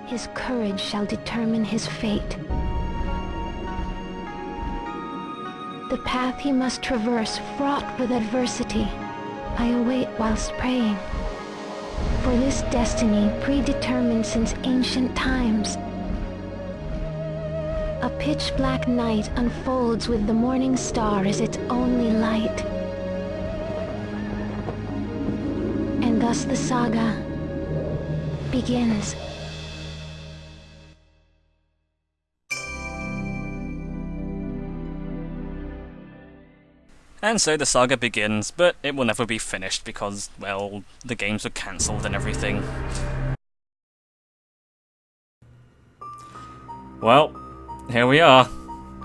His courage shall determine his fate. The path he must traverse, fraught with adversity, I await whilst praying. For this destiny predetermined since ancient times. A pitch-black night unfolds with the morning star as its only light. And thus the saga begins. And so the saga begins, but it will never be finished because, well, the games were cancelled and everything. Well, here we are.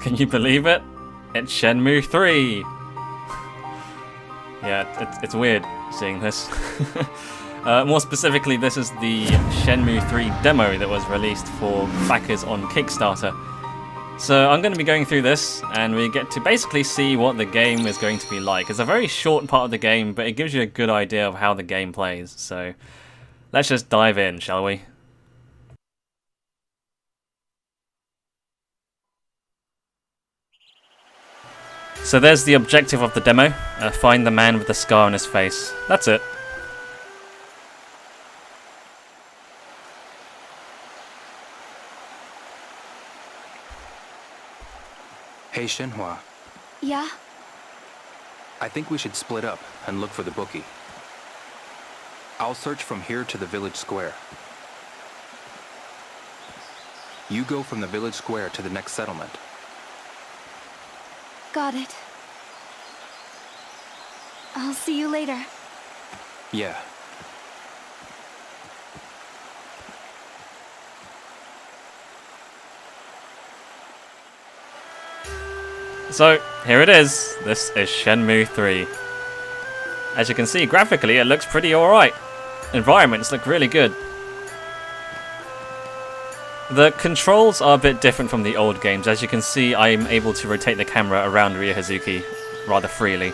Can you believe it? It's Shenmue 3! Yeah, it's weird seeing this. More specifically, this is the Shenmue 3 demo that was released for backers on Kickstarter. So I'm going to be going through this, and we get to basically see what the game is going to be like. It's a very short part of the game, but it gives you a good idea of how the game plays. So let's just dive in, shall we? So there's the objective of the demo. Find the man with the scar on his face. That's it. Hey, Shenhua. Yeah? I think we should split up and look for the bookie. I'll search from here to the village square. You go from the village square to the next settlement. Got it. I'll see you later. Yeah. So, here it is. This is Shenmue 3. As you can see, graphically it looks pretty alright. Environments look really good. The controls are a bit different from the old games. As you can see, I'm able to rotate the camera around Ryo Hazuki rather freely.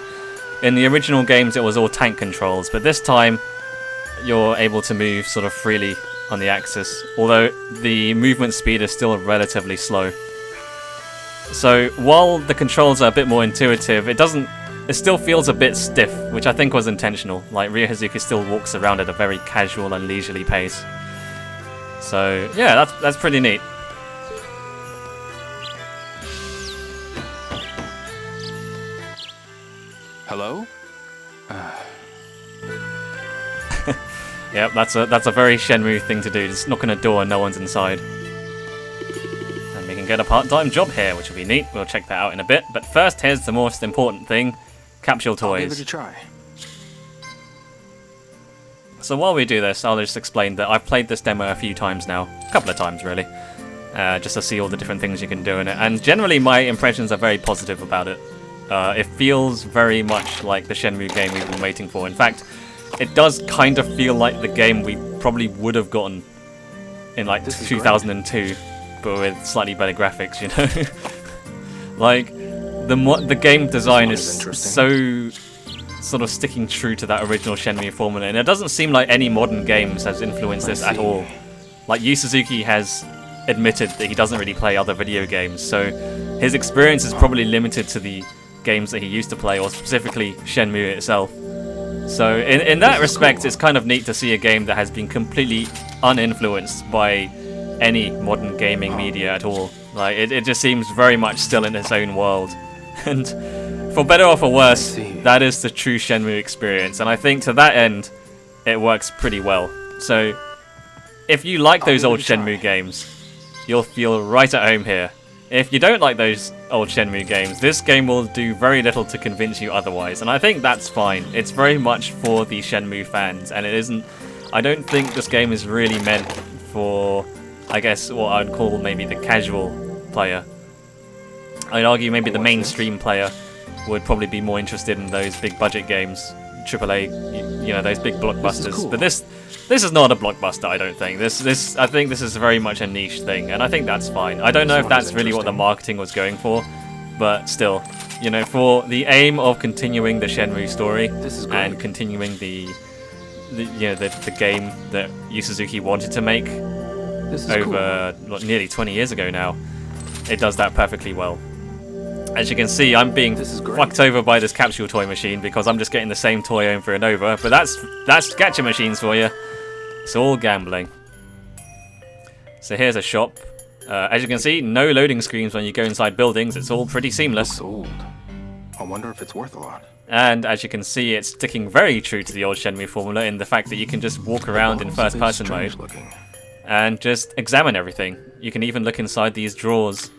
In the original games it was all tank controls, but this time you're able to move sort of freely on the axis, although the movement speed is still relatively slow. So while the controls are a bit more intuitive, it still feels a bit stiff, which I think was intentional. Like, Ryo Hazuki still walks around at a very casual and leisurely pace. So yeah, that's pretty neat. Hello? Yep, that's a very Shenmue thing to do. Just knock on a door and no one's inside. And we can get a part-time job here, which will be neat. We'll check that out in a bit. But first, here's the most important thing: Capsule toys. I'll give it a try. So while we do this, I'll just explain that I've played this demo a few times now. A couple of times, really. Just to see all the different things you can do in it. And generally, my impressions are very positive about it. It feels very much like the Shenmue game we've been waiting for. In fact, it does kind of feel like the game we probably would have gotten in like 2002, but with slightly better graphics, you know? Like, the game design is so sort of sticking true to that original Shenmue formula, and it doesn't seem like any modern games has influenced this at all. Like, Yu Suzuki has admitted that he doesn't really play other video games, so his experience is probably limited to the games that he used to play, or specifically Shenmue itself. So in that respect, it's kind of neat to see a game that has been completely uninfluenced by any modern gaming media at all. Like, it just seems very much still in its own world. And for better or for worse, that is the true Shenmue experience, and I think to that end, it works pretty well. So if you like those old Shenmue games, you'll feel right at home here. If you don't like those old Shenmue games, this game will do very little to convince you otherwise, and I think that's fine. It's very much for the Shenmue fans, and it isn't... I don't think this game is really meant for, I guess, what I'd call maybe the casual player. I'd argue maybe the mainstream player would probably be more interested in those big budget games, AAA, you know, those big blockbusters. Cool. But this is not a blockbuster, I don't think. I think this is very much a niche thing, and I think that's fine. I don't know if that's really what the marketing was going for, but still, you know, for the aim of continuing the Shenmue story and continuing the game that Yu Suzuki wanted to make, over nearly 20 years ago now. It does that perfectly well. As you can see, I'm being fucked over by this capsule toy machine because I'm just getting the same toy over and over. But that's gacha machines for you. It's all gambling. So here's a shop. As you can see, no loading screens when you go inside buildings. It's all pretty seamless. Looks old. I wonder if it's worth a lot. And as you can see, it's sticking very true to the old Shenmue formula in the fact that you can just walk around in first-person mode and just examine everything. You can even look inside these drawers.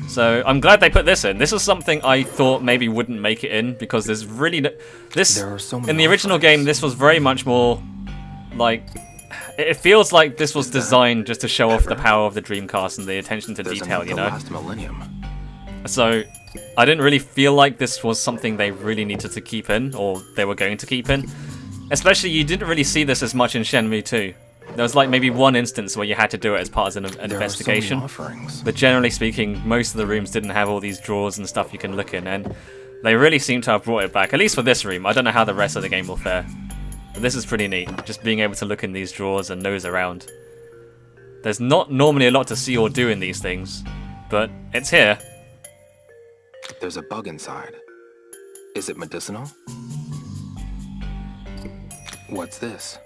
So I'm glad they put this in. This is something I thought maybe wouldn't make it in because there's really in the original game. This was very much more like it feels like this was designed just to show off the power of the Dreamcast and the attention to detail, you know. So I didn't really feel like this was something they really needed to keep in, or they were going to keep in. Especially, you didn't really see this as much in Shenmue 2. There was like maybe one instance where you had to do it as part of an investigation. But generally speaking, most of the rooms didn't have all these drawers and stuff you can look in, and they really seem to have brought it back, at least for this room. I don't know how the rest of the game will fare. But this is pretty neat, just being able to look in these drawers and nose around. There's not normally a lot to see or do in these things, but it's here. There's a bug inside. Is it medicinal? What's this?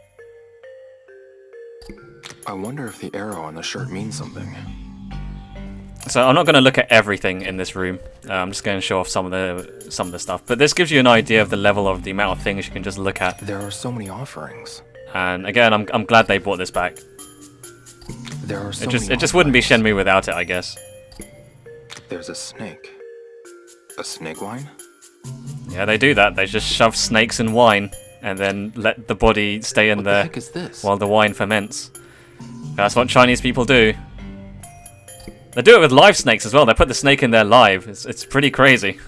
I wonder if the arrow on the shirt means something. So I'm not going to look at everything in this room. I'm just going to show off some of the stuff. But this gives you an idea of the level of the amount of things you can just look at. There are so many offerings. And again, I'm glad they brought this back. There are so it just wouldn't be Shenmue without it, I guess. There's a snake. A snake wine? Yeah, they do that. They just shove snakes in wine and then let the body stay in there What the heck is this? while the wine ferments. That's what Chinese people do. They do it with live snakes as well. They put the snake in there live. It's pretty crazy.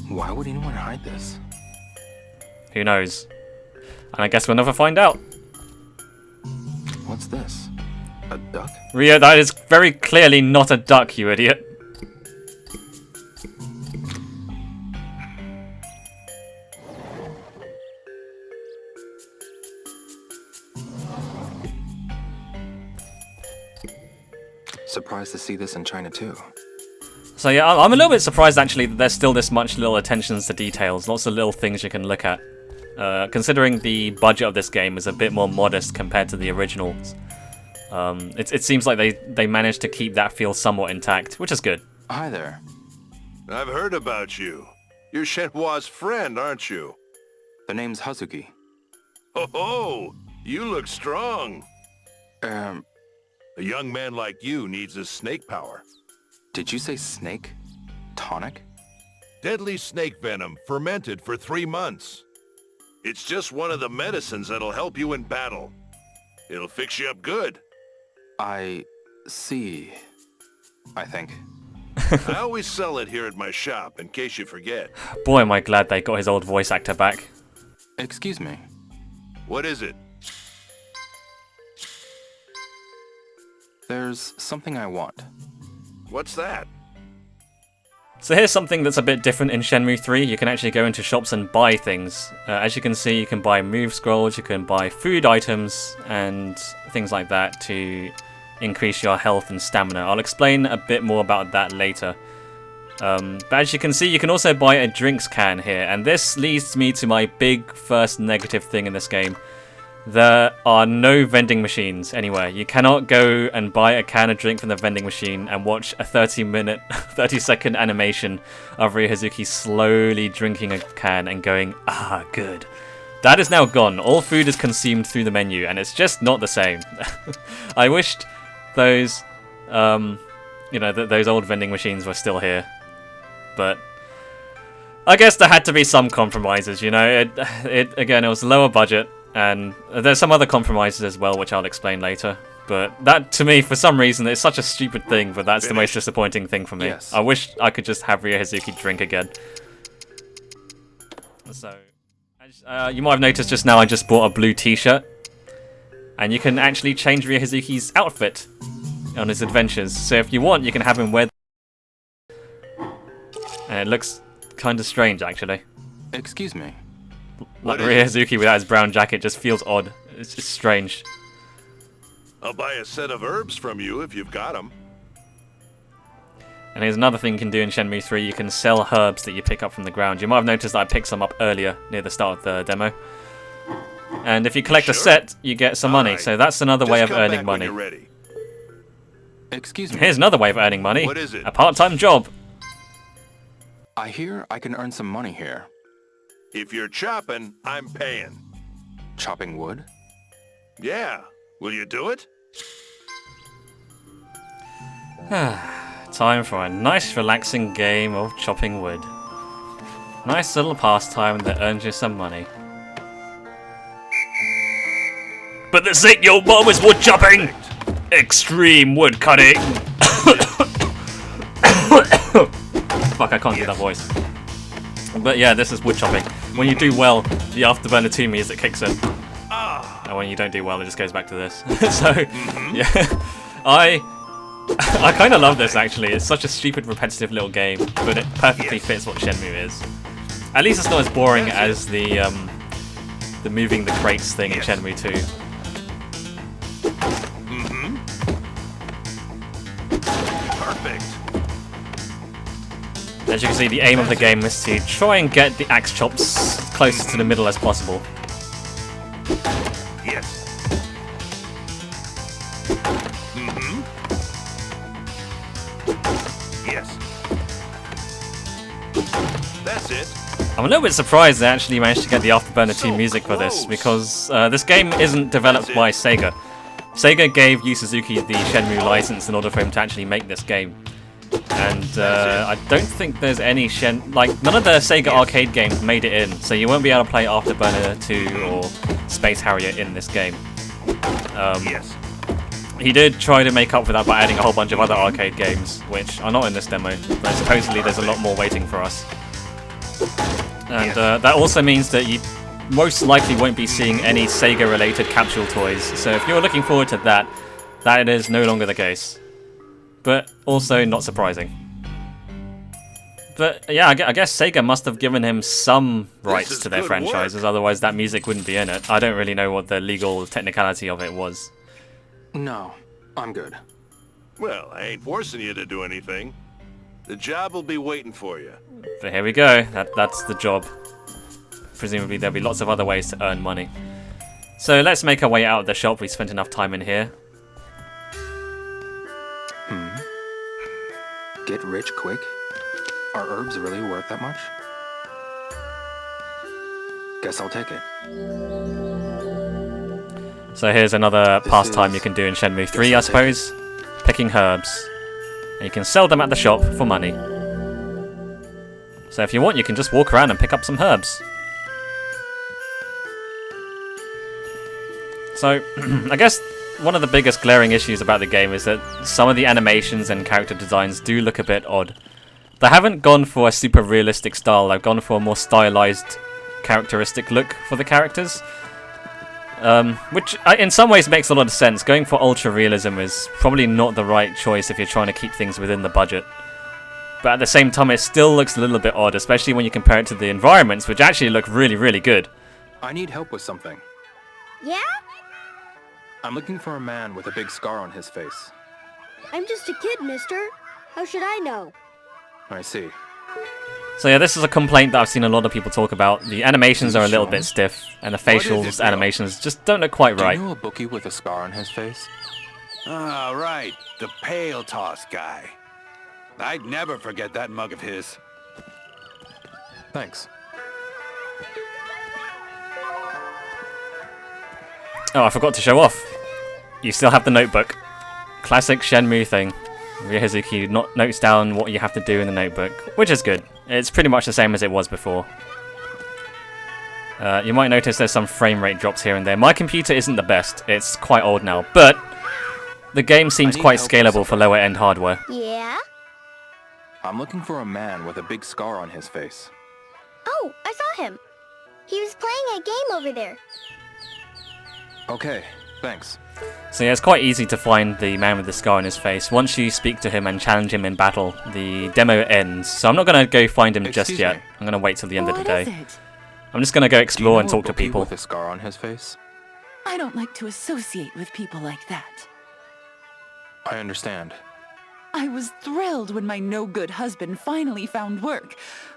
Why would anyone hide this? Who knows? And I guess we'll never find out. What's this? A duck? Rio, that is very clearly not a duck, you idiot. Surprised to see this in China too. So yeah, I'm a little bit surprised actually that there's still this much little attentions to details, lots of little things you can look at. Considering the budget of this game is a bit more modest compared to the originals. It seems like they managed to keep that feel somewhat intact, which is good. Hi there. I've heard about you. You're Shenmue's friend, aren't you? The name's Hazuki. Oh, you look strong. A young man like you needs a snake power. Did you say snake? Tonic? Deadly snake venom fermented for 3 months. It's just one of the medicines that'll help you in battle. It'll fix you up good. I see. I think. I always sell it here at my shop, in case you forget. Boy, am I glad they got his old voice actor back. Excuse me. What is it? There's something I want. What's that? So here's something that's a bit different in Shenmue 3. You can actually go into shops and buy things. As you can see, you can buy move scrolls, you can buy food items, and things like that to increase your health and stamina. I'll explain a bit more about that later. But as you can see, you can also buy a drinks can here, and this leads me to my big first negative thing in this game. There are no vending machines anywhere. You cannot go and buy a can of drink from the vending machine and watch a 30-second animation of Ryo Hazuki slowly drinking a can and going, ah, good. That is now gone. All food is consumed through the menu, and it's just not the same. I wished those, those old vending machines were still here, but I guess there had to be some compromises. You know, it was lower budget. And there's some other compromises as well, which I'll explain later. But that, to me, for some reason, it's such a stupid thing, but that's the most disappointing thing for me. Yes. I wish I could just have Ryo Hazuki drink again. So, you might have noticed just now I just bought a blue t-shirt. And you can actually change Ryo Hazuki's outfit on his adventures. So if you want, you can have him wear... And it looks kind of strange, actually. Excuse me. Like What is Ryozuki without his brown jacket just feels odd. It's just strange. I'll buy a set of herbs from you if you've got them. And here's another thing you can do in Shenmue 3. You can sell herbs that you pick up from the ground. You might have noticed that I picked some up earlier near the start of the demo. And if you collect a Sure. set, you get some money. Alright. So that's another way of Just come earning back when money. you're ready. Excuse me. Here's another way of earning money. What is it? A part-time job. I hear I can earn some money here. If you're chopping, I'm paying. Chopping wood? Yeah. Will you do it? Time for a nice relaxing game of chopping wood. Nice little pastime that earns you some money. But this ain't your mama's wood chopping! Extreme wood cutting! Fuck, I can't do that voice. But yeah, this is wood chopping. When you do well, the Afterburner 2 music kicks in. And when you don't do well, it just goes back to this. So, yeah. I kind of love this, actually. It's such a stupid, repetitive little game, but it perfectly fits what Shenmue is. At least it's not as boring as the moving the crates thing in Shenmue 2. Perfect. As you can see, the aim of the game is to try and get the axe chops close to the middle as possible. Yes. Yes. That's it. I'm a little bit surprised they actually managed to get the Afterburner 2 So music for this, close. because this game isn't developed That's it. by Sega. Sega gave Yu Suzuki the Shenmue license in order for him to actually make this game. And I don't think there's any none of the Sega arcade games made it in, so you won't be able to play Afterburner 2 or Space Harrier in this game. Yes. He did try to make up for that by adding a whole bunch of other arcade games, which are not in this demo, but supposedly there's a lot more waiting for us. And that also means that you most likely won't be seeing any Sega-related Capsule toys, so if you're looking forward to that, that is no longer the case. But also not surprising. But yeah, I guess Sega must have given him some rights is to their good franchises, work. otherwise that music wouldn't be in it. I don't really know what the legal technicality of it was. No, I'm good. Well, I ain't forcing you to do anything. The job will be waiting for you. But here we go, that's the job. Presumably there'll be lots of other ways to earn money. So let's make our way out of the shop. We spent enough time in here. Get rich quick? Are herbs really worth that much? Guess I'll take it. So here's another This pastime is- you can do in Shenmue 3, I suppose. Picking herbs. And you can sell them at the shop for money. So if you want, you can just walk around and pick up some herbs. So, I guess one of the biggest glaring issues about the game is that some of the animations and character designs do look a bit odd. They haven't gone for a super realistic style, they've gone for a more stylized, characteristic look for the characters. Which in some ways makes a lot of sense. Going for ultra realism is probably not the right choice if you're trying to keep things within the budget. But at the same time, it still looks a little bit odd, especially when you compare it to the environments, which actually look really, really good. I need help with something. Yeah? I'm looking for a man with a big scar on his face. I'm just a kid, mister. How should I know? I see. So yeah, this is a complaint that I've seen a lot of people talk about. The animations are a little bit stiff, and the facial is it, Bill? animations just don't look quite Do right. you know a bookie with a scar on his face? Ah, right. The pale toss guy. I'd never forget that mug of his. Thanks. Oh, I forgot to show off. You still have the notebook. Classic Shenmue thing. Ryozuki notes down what you have to do in the notebook, which is good. It's pretty much the same as it was before. You might notice there's some frame rate drops here and there. My computer isn't the best. It's quite old now, but the game seems need quite help with scalable for lower end hardware. Yeah? I'm looking for a man with a big scar on his face. Oh, I saw him. He was playing a game over there. Okay, Thanks. So yeah, it's quite easy to find the man with the scar on his face. Once you speak to him and challenge him in battle, the demo ends. So I'm not going to go find him just yet. I'm going to wait till the end of the day. I'm just going to go explore and talk to people. With a scar on his face? I don't like to associate with people like that. I understand. I was thrilled when my no-good husband finally found work,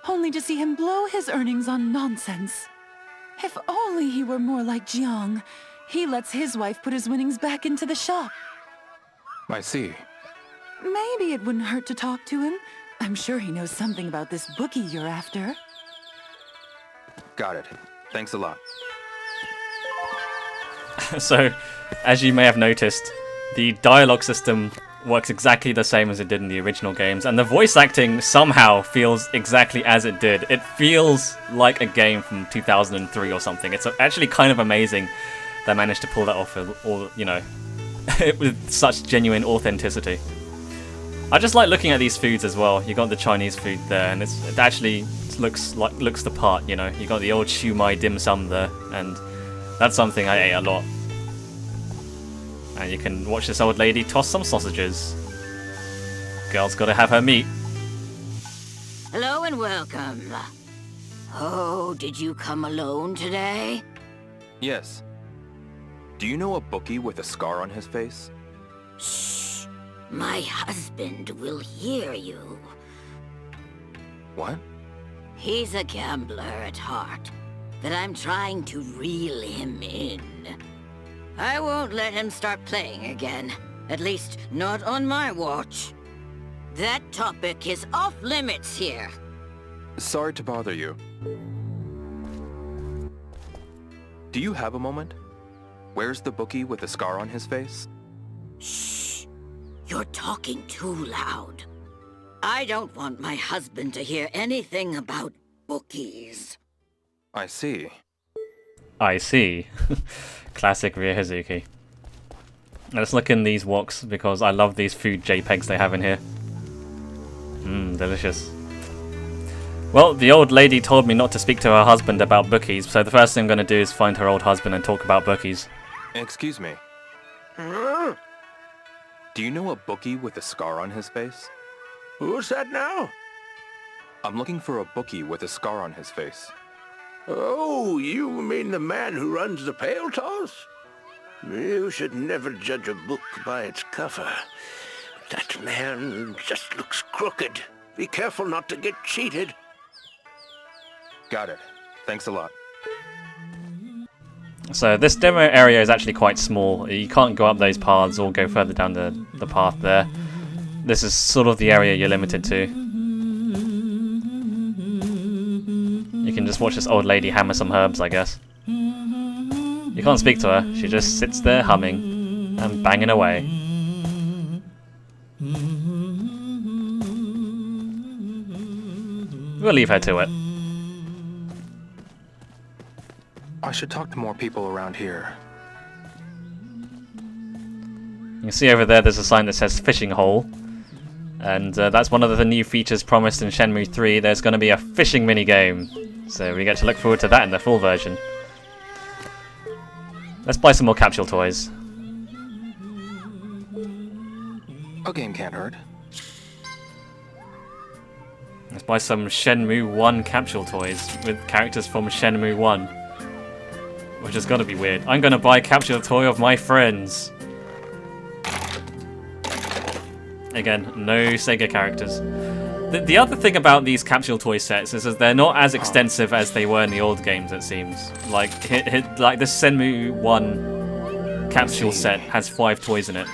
only to see him blow his earnings on nonsense. If only he were more like Jiang. He lets his wife put his winnings back into the shop. I see. Maybe it wouldn't hurt to talk to him. I'm sure he knows something about this bookie you're after. Got it. Thanks a lot. So, as you may have noticed, the dialogue system works exactly the same as it did in the original games, and the voice acting somehow feels exactly as it did. It feels like a game from 2003 or something. It's actually kind of amazing they managed to pull that off with all, you know, with such genuine authenticity. I just like looking at these foods as well. You got the Chinese food there, and it actually looks the part. You know, you got the old shumai dim sum there, and that's something I ate a lot. And you can watch this old lady toss some sausages. Girl's got to have her meat. Hello and welcome. Oh, did you come alone today? Yes. Do you know a bookie with a scar on his face? Shh. My husband will hear you. What? He's a gambler at heart, that I'm trying to reel him in. I won't let him start playing again. At least, not on my watch. That topic is off limits here. Sorry to bother you. Do you have a moment? Where's the bookie with the scar on his face? Shh. You're talking too loud. I don't want my husband to hear anything about bookies. I see. I see. Classic Ryo Hazuki. Let's look in these woks because I love these food JPEGs they have in here. Mmm, delicious. Well, the old lady told me not to speak to her husband about bookies, so the first thing I'm going to do is find her old husband and talk about bookies. Excuse me. Do you know a bookie with a scar on his face? Who's that now? I'm looking for a bookie with a scar on his face. Oh, you mean the man who runs the pail toss? You should never judge a book by its cover. That man just looks crooked. Be careful not to get cheated. Got it. Thanks a lot. So this demo area is actually quite small. You can't go up those paths or go further down the path there. This is sort of the area you're limited to. You can just watch this old lady hammer some herbs, I guess. You can't speak to her. She just sits there humming and banging away. We'll leave her to it. I should talk to more people around here. You can see over there there's a sign that says fishing hole. And that's one of the new features promised in Shenmue 3. There's going to be a fishing minigame. So we get to look forward to that in the full version. Let's buy some more Capsule toys. A game can't hurt. Let's buy some Shenmue 1 Capsule toys with characters from Shenmue 1. Which has got to be weird. I'm going to buy a Capsule toy of my friends. Again, no Sega characters. The other thing about these Capsule toy sets is that they're not as extensive as they were in the old games, it seems. Like this Shenmue 1 Capsule set has 5 toys in it.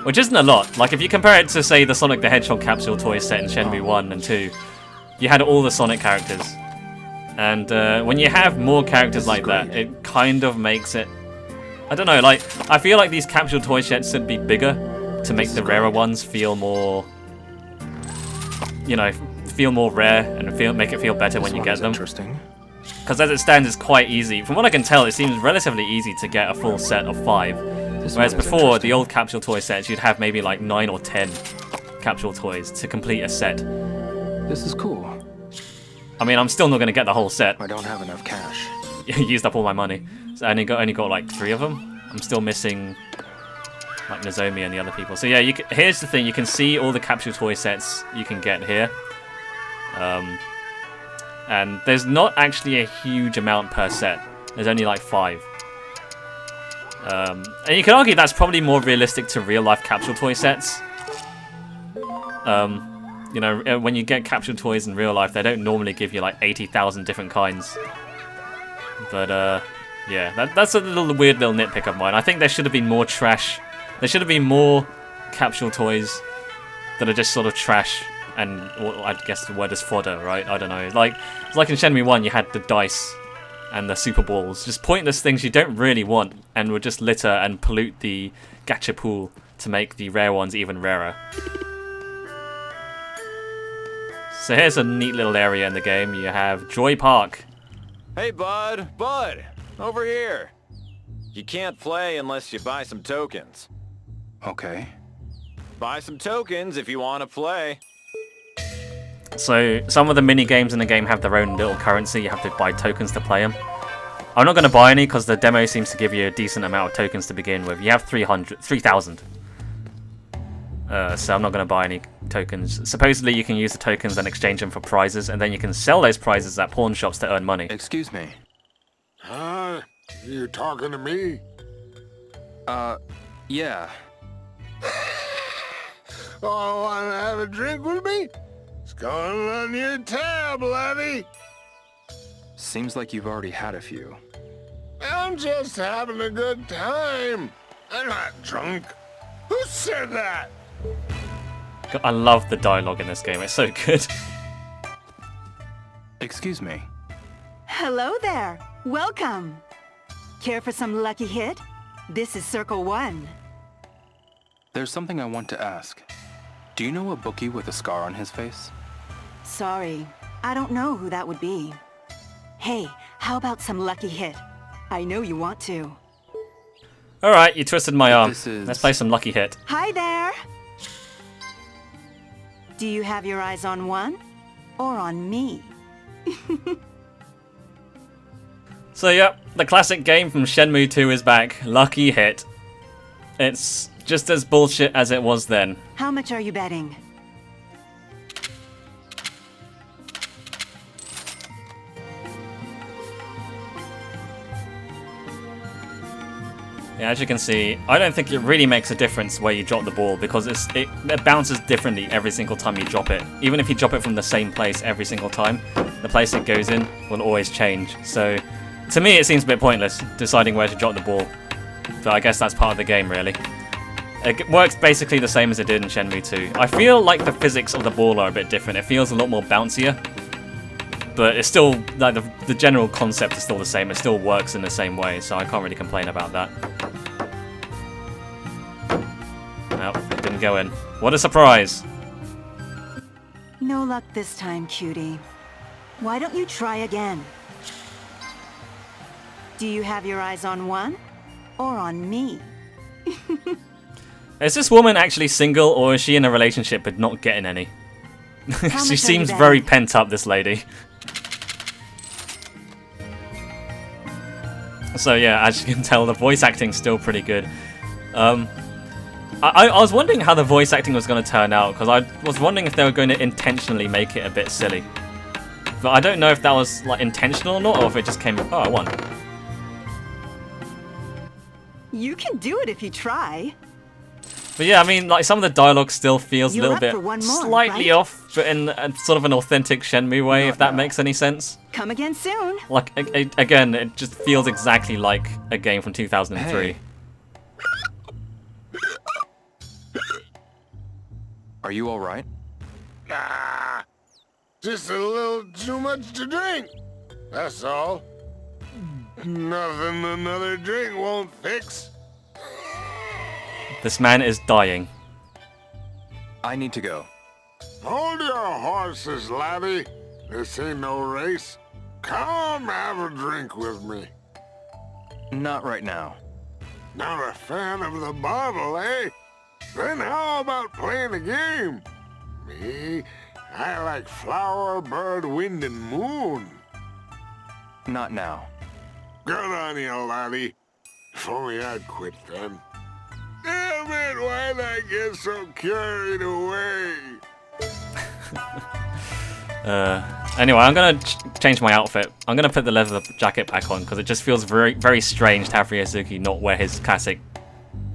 Which isn't a lot. Like, if you compare it to, say, the Sonic the Hedgehog Capsule toy set in Shenmue 1 and 2, you had all the Sonic characters. And when you have more characters like that, it kind of makes it... I don't know, like, I feel like these Capsule toy sets should be bigger to make the rarer ones feel more... You know, feel more rare and make it feel better when you get them. Interesting. Because as it stands, it's quite easy. From what I can tell, it seems relatively easy to get a full set of 5. Whereas before, the old Capsule toy sets, you'd have maybe like 9 or 10 Capsule toys to complete a set. This is cool. I mean, I'm still not going to get the whole set. I don't have enough cash. Used up all my money. So I only got like 3 of them. I'm still missing like Nozomi and the other people. So yeah, here's the thing. You can see all the Capsule toy sets you can get here. And there's not actually a huge amount per set. There's only like 5. And you can argue that's probably more realistic to real-life Capsule toy sets. You know, when you get Capsule toys in real life, they don't normally give you like 80,000 different kinds. But yeah, that's a weird little nitpick of mine. I think there should have been more trash. There should have been more Capsule toys that are just sort of trash, and I guess the word is fodder, right? I don't know. Like in Shenmue 1, you had the dice and the super balls, just pointless things you don't really want, and would just litter and pollute the gacha pool to make the rare ones even rarer. So here's a neat little area in the game. You have Joy Park. Hey, Bud, over here. You can't play unless you buy some tokens. Okay. Buy some tokens if you want to play. So some of the mini games in the game have their own little currency. You have to buy tokens to play them. I'm not going to buy any because the demo seems to give you a decent amount of tokens to begin with. You have 3,000. So I'm not going to buy any tokens. Supposedly you can use the tokens and exchange them for prizes, and then you can sell those prizes at pawn shops to earn money. Excuse me. Huh? You talking to me? Yeah. Oh, want to have a drink with me? It's going on your tab, laddie. Seems like you've already had a few. I'm just having a good time. I'm not drunk. Who said that? God, I love the dialogue in this game. It's so good. Excuse me. Hello there. Welcome. Care for some lucky hit? This is Circle 1. There's something I want to ask. Do you know a bookie with a scar on his face? Sorry, I don't know who that would be. Hey, how about some lucky hit? I know you want to. Alright, you twisted my arm. This is... Let's play some lucky hit. Hi there! Do you have your eyes on one? Or on me? So yeah, the classic game from Shenmue 2 is back. Lucky hit. It's just as bullshit as it was then. How much are you betting? Yeah, as you can see, I don't think it really makes a difference where you drop the ball, because it bounces differently every single time you drop it. Even if you drop it from the same place every single time, the place it goes in will always change. So, to me it seems a bit pointless deciding where to drop the ball. But I guess that's part of the game, really. It works basically the same as it did in Shenmue 2. I feel like the physics of the ball are a bit different. It feels a lot more bouncier. But it's still, like, the general concept is still the same. It still works in the same way, so I can't really complain about that. Nope, it didn't go in. What a surprise! No luck this time, cutie. Why don't you try again? Do you have your eyes on one? Or on me? Is this woman actually single, or is she in a relationship but not getting any? She seems very pent up, this lady. So yeah, as you can tell, the voice acting's still pretty good. I was wondering how the voice acting was going to turn out, because I was wondering if they were going to intentionally make it a bit silly. But I don't know if that was like intentional or not, or if it just came... Oh, I won. You can do it if you try. But yeah, I mean, like, some of the dialogue still feels a little bit slightly right? off, but in sort of an authentic Shenmue way, if that makes any sense. Come again soon. Like, again, it just feels exactly like a game from 2003. Hey. Are you alright? Nah, just a little too much to drink. That's all. Nothing another drink won't fix. This man is dying. I need to go. Hold your horses, laddie. This ain't no race. Come have a drink with me. Not right now. Not a fan of the bottle, eh? Then how about playing a game? Me, I like flower, bird, wind, and moon. Not now. Good on you, laddie. If only I'd quit then. Damn it, why'd I get so carried away? Anyway, I'm gonna change my outfit. I'm gonna put the leather jacket back on because it just feels very, very strange to have Ryosuke not wear his classic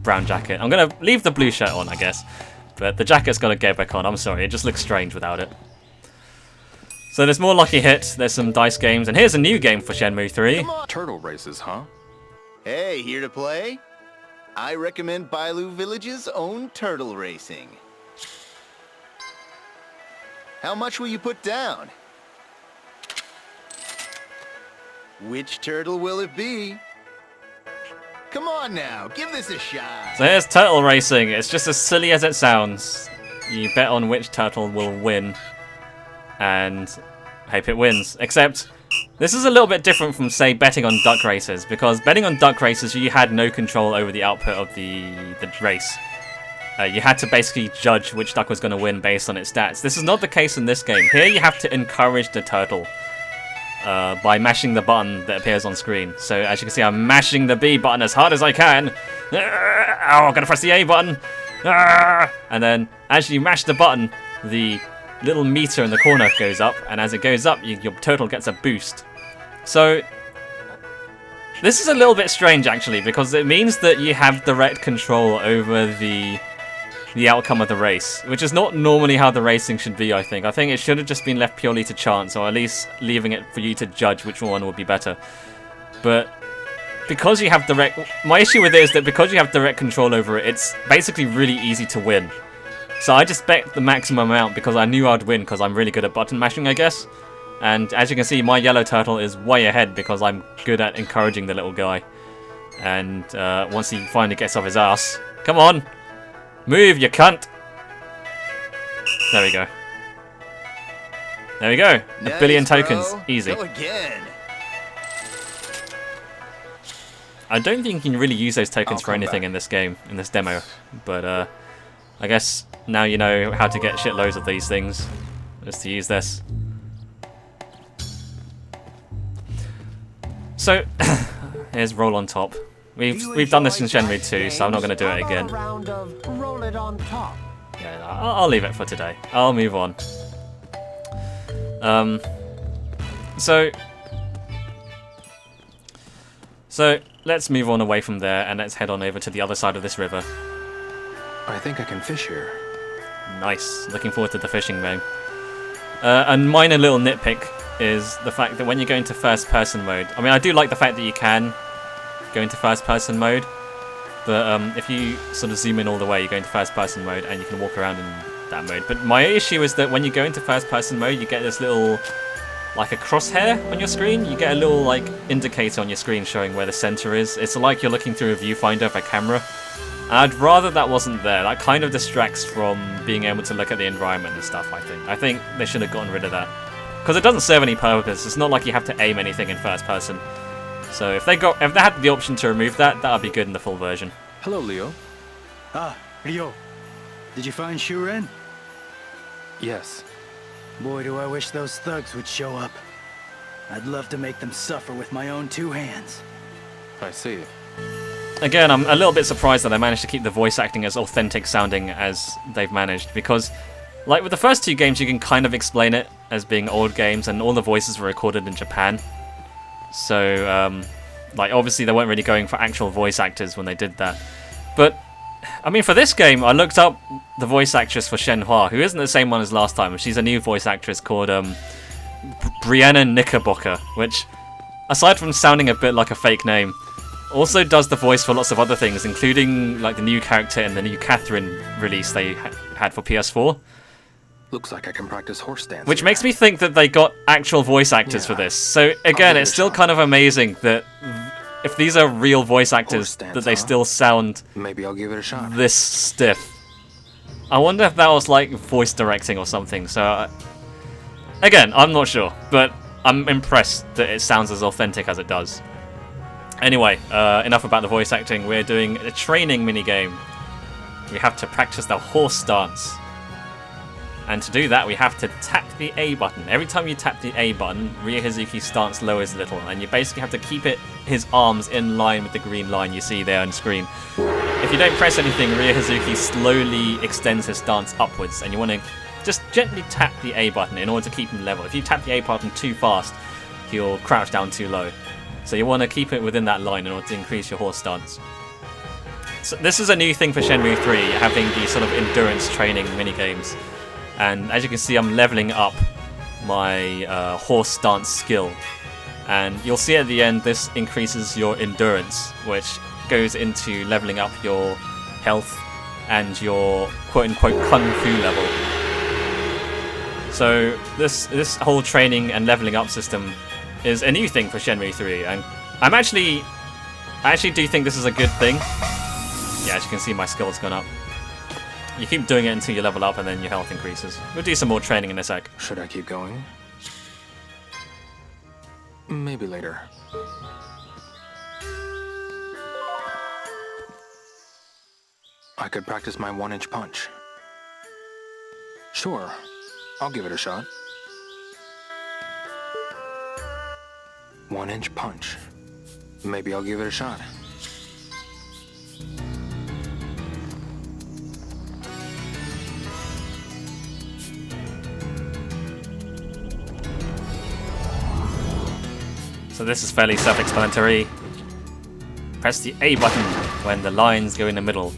brown jacket. I'm gonna leave the blue shirt on, I guess, but the jacket's gotta get back on. I'm sorry, it just looks strange without it. So there's more Lucky Hit, there's some dice games, and here's a new game for Shenmue 3. Turtle races, huh? Hey, here to play? I recommend Bailu Village's own turtle racing. How much will you put down? Which turtle will it be? Come on now, give this a shot. So here's turtle racing. It's just as silly as it sounds. You bet on which turtle will win, and hope it wins. Except this is a little bit different from, say, betting on duck races, because betting on duck races you had no control over the output of the race. You had to basically judge which duck was going to win based on its stats. This is not the case in this game. Here you have to encourage the turtle by mashing the button that appears on screen. So as you can see, I'm mashing the B button as hard as I can. Oh, I'm going to press the A button. And then as you mash the button, the little meter in the corner goes up, and as it goes up, your turtle gets a boost. So this is a little bit strange actually, because it means that you have direct control over the outcome of the race, which is not normally how the racing should be, I think. I think it should have just been left purely to chance, or at least leaving it for you to judge which one would be better. But because you have direct... My issue with it is that because you have direct control over it, it's basically really easy to win. So I just bet the maximum amount because I knew I'd win because I'm really good at button mashing, I guess. And as you can see, my yellow turtle is way ahead because I'm good at encouraging the little guy. And once he finally gets off his ass... Come on! Move, you cunt! There we go. There we go. Nice, 1 billion tokens. Bro. Easy. Go again. I don't think you can really use those tokens for anything in this game, in this demo. But I guess now you know how to get shitloads of these things. Just to use this. So, here's roll on top. We've done this in Shenmue 2, so I'm not going to do it again. Yeah, I'll leave it for today. I'll move on. So let's move on away from there and let's head on over to the other side of this river. I think I can fish here. Nice. Looking forward to the fishing game. A minor little nitpick is the fact that when you go into first-person mode... I mean, I do like the fact that you can go into first-person mode, but if you sort of zoom in all the way, you go into first-person mode and you can walk around in that mode. But my issue is that when you go into first-person mode, you get this little, like a crosshair on your screen. You get a little, like, indicator on your screen showing where the center is. It's like you're looking through a viewfinder of a camera. I'd rather that wasn't there. That kind of distracts from being able to look at the environment and stuff, I think. I think they should have gotten rid of that. Because it doesn't serve any purpose. It's not like you have to aim anything in first person. So if they had the option to remove that, that would be good in the full version. Hello, Leo. Ah, Ryo. Did you find Shuren? Yes. Boy, do I wish those thugs would show up. I'd love to make them suffer with my own 2 hands. I see. Again, I'm a little bit surprised that they managed to keep the voice acting as authentic sounding as they've managed, because like with the first 2 games you can kind of explain it as being old games and all the voices were recorded in Japan. So, like obviously they weren't really going for actual voice actors when they did that. But, I mean for this game, I looked up the voice actress for Shenhua, who isn't the same one as last time. She's a new voice actress called Brianna Knickerbocker, which, aside from sounding a bit like a fake name, also does the voice for lots of other things, including like the new character in the new Catherine release they had for PS4. Looks like I can practice horse dance. Which makes me think that they got actual voice actors for this. So again, it's still kind of amazing that if these are real voice actors, that they still sound Maybe I'll give it a shot. this stiff. I wonder if that was like voice directing or something. So again, I'm not sure, but I'm impressed that it sounds as authentic as it does. Anyway, enough about the voice acting. We're doing a training minigame. We have to practice the horse dance. And to do that, we have to tap the A button. Every time you tap the A button, Ryo-Hazuki's stance lowers a little, and you basically have to keep his arms in line with the green line you see there on screen. If you don't press anything, Ryo-Hazuki slowly extends his stance upwards, and you want to just gently tap the A button in order to keep him level. If you tap the A button too fast, he'll crouch down too low. So you want to keep it within that line in order to increase your horse stance. So this is a new thing for Shenmue 3, having these sort of endurance training minigames. And as you can see, I'm leveling up my horse stance skill. And you'll see at the end, this increases your endurance, which goes into leveling up your health and your quote-unquote kung fu level. So this whole training and leveling up system is a new thing for Shenmue 3, and I actually do think this is a good thing. Yeah, as you can see, my skill's gone up. You keep doing it until you level up and then your health increases. We'll do some more training in a sec. Should I keep going? Maybe later. I could practice my 1-inch punch. Sure, I'll give it a shot. 1-inch punch. Maybe I'll give it a shot. So this is fairly self-explanatory. Press the A button when the lines go in the middle.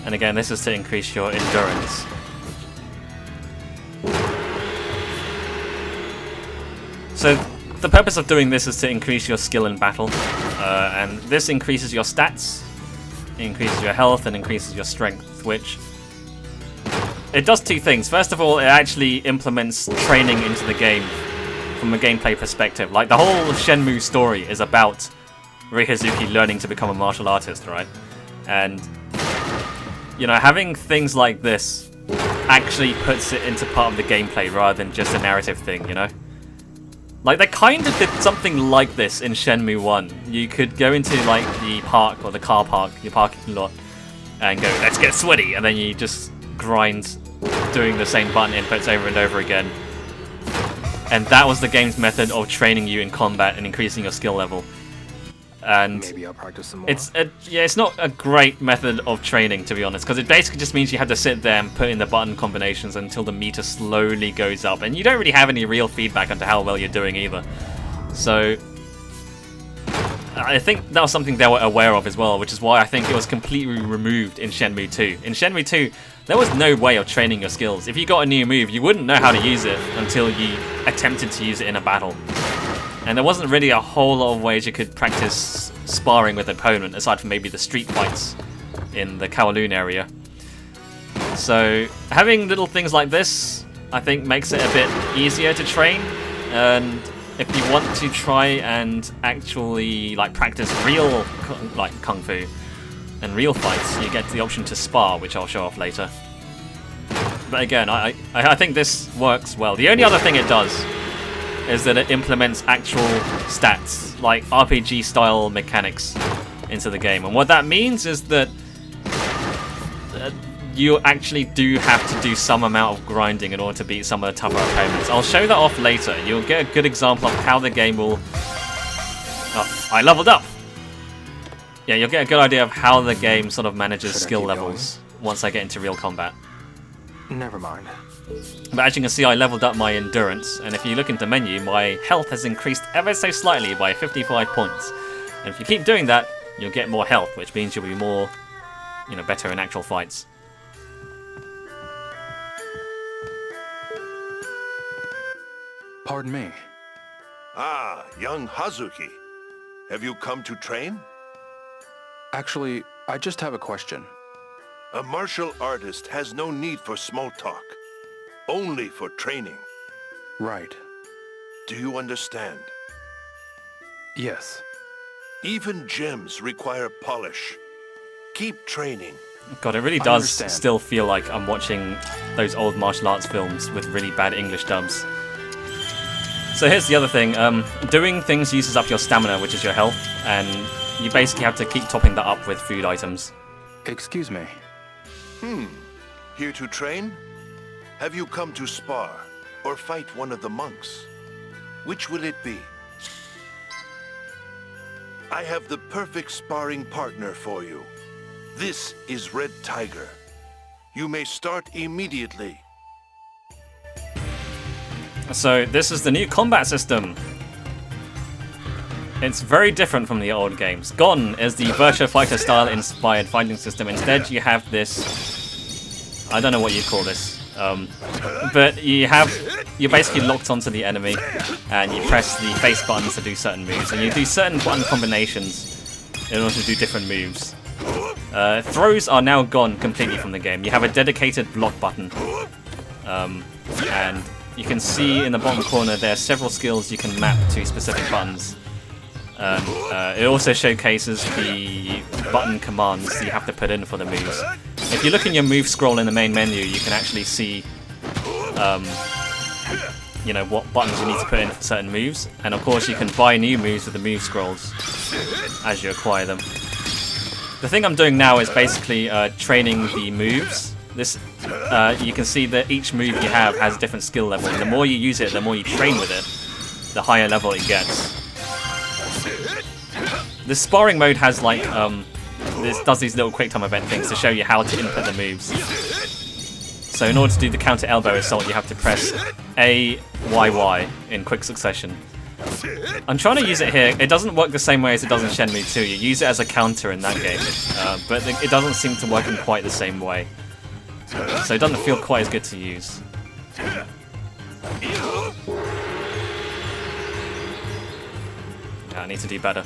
And again, this is to increase your endurance. So the purpose of doing this is to increase your skill in battle. And this increases your stats, increases your health, and increases your strength, which it does two things. First of all, it actually implements training into the game from a gameplay perspective. Like, the whole Shenmue story is about Ryo-Hazuki learning to become a martial artist, right? And, you know, having things like this actually puts it into part of the gameplay rather than just a narrative thing, you know? Like, they kind of did something like this in Shenmue 1. You could go into, like, the park or the car park, your parking lot, and go, let's get sweaty, and then you just grind doing the same button inputs over and over again. And that was the game's method of training you in combat and increasing your skill level. And maybe I'll practice some more. It's not a great method of training, to be honest, because it basically just means you have to sit there and put in the button combinations until the meter slowly goes up, and you don't really have any real feedback onto how well you're doing either. So I think that was something they were aware of as well, which is why I think it was completely removed in Shenmue 2. In Shenmue 2, there was no way of training your skills. If you got a new move, you wouldn't know how to use it until you attempted to use it in a battle. And there wasn't really a whole lot of ways you could practice sparring with an opponent, aside from maybe the street fights in the Kowloon area. So having little things like this, I think, makes it a bit easier to train. And if you want to try and actually practice real kung fu and real fights, you get the option to spar, which I'll show off later. But again, I think this works well. The only other thing it does is that it implements actual stats, like RPG-style mechanics, into the game. And what that means is that you actually do have to do some amount of grinding in order to beat some of the tougher opponents. I'll show that off later. You'll get a good example of how the game will... Oh, I leveled up! Yeah, you'll get a good idea of how the game sort of manages skill levels once I get into real combat. Never mind. But as you can see, I leveled up my endurance, and if you look into the menu, my health has increased ever so slightly by 55 points. And if you keep doing that, you'll get more health, which means you'll be more, better in actual fights. Pardon me. Ah, young Hazuki. Have you come to train? Actually, I just have a question. A martial artist has no need for small talk. Only for training. Right. Do you understand? Yes. Even gems require polish. Keep training. God, it really does still feel like I'm watching those old martial arts films with really bad English dubs. So here's the other thing. Doing things uses up your stamina, which is your health, and you basically have to keep topping that up with food items. Excuse me. Here to train? Have you come to spar or fight one of the monks? Which will it be? I have the perfect sparring partner for you. This is Red Tiger. You may start immediately. So this is the new combat system. It's very different from the old games. Gone is the Virtua Fighter style inspired fighting system. Instead you have this, I don't know what you call this, but you're basically locked onto the enemy and you press the face buttons to do certain moves, and you do certain button combinations in order to do different moves. Throws are now gone completely from the game. You have a dedicated block button, and you can see in the bottom corner there are several skills you can map to specific buttons. It also showcases the button commands that you have to put in for the moves. If you look in your move scroll in the main menu, you can actually see you know, what buttons you need to put in for certain moves, and of course you can buy new moves with the move scrolls as you acquire them. The thing I'm doing now is basically training the moves. This you can see that each move you have has a different skill level, and the more you use it, the more you train with it, the higher level it gets. The sparring mode has like this does these little quick time event things to show you how to input the moves. So in order to do the counter elbow assault, you have to press A, Y, Y in quick succession. I'm trying to use it here. It doesn't work the same way as it does in Shenmue 2. You use it as a counter in that game, but it doesn't seem to work in quite the same way. So it doesn't feel quite as good to use. Yeah, I need to do better.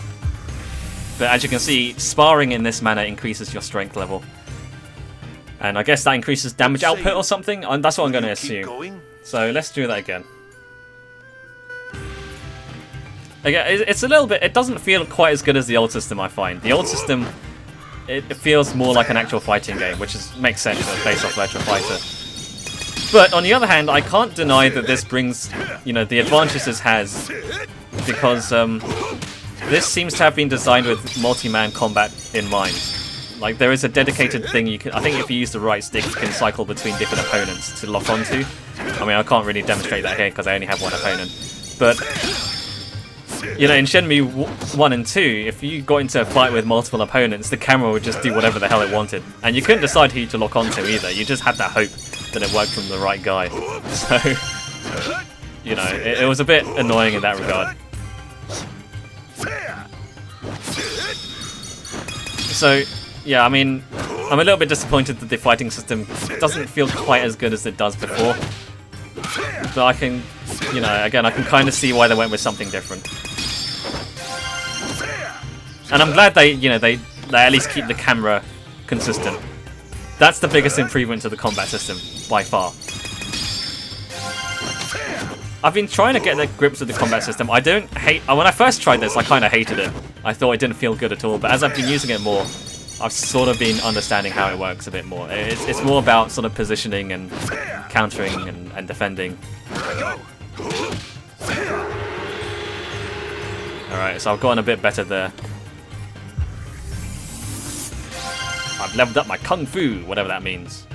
But as you can see, sparring in this manner increases your strength level. And I guess that increases damage output or something? That's what I'm going to assume. So let's do that again. Again, it's a little bit, it doesn't feel quite as good as the old system, I find. The old system, it feels more like an actual fighting game, which makes sense, it's based off Virtua Fighter. But on the other hand, I can't deny that this brings, you know, the advantages this has, because this seems to have been designed with multi-man combat in mind. Like, there is a dedicated thing you can, I think if you use the right stick, you can cycle between different opponents to lock onto. I mean, I can't really demonstrate that here because I only have one opponent. But, you know, in Shenmue 1 and 2, if you got into a fight with multiple opponents, the camera would just do whatever the hell it wanted. And you couldn't decide who to lock onto either. You just had that hope that it worked from the right guy. So, you know, it was a bit annoying in that regard. So, yeah, I mean, I'm a little bit disappointed that the fighting system doesn't feel quite as good as it does before. But I can, you know, again, I can kind of see why they went with something different. And I'm glad they, you know, they at least keep the camera consistent. That's the biggest improvement to the combat system, by far. I've been trying to get the grips with the combat system. I don't hate, when I first tried this, I kind of hated it. I thought it didn't feel good at all, but as I've been using it more, I've sort of been understanding how it works a bit more. It's more about sort of positioning and countering and defending. Alright, so I've gotten a bit better there. I've leveled up my Kung Fu, whatever that means.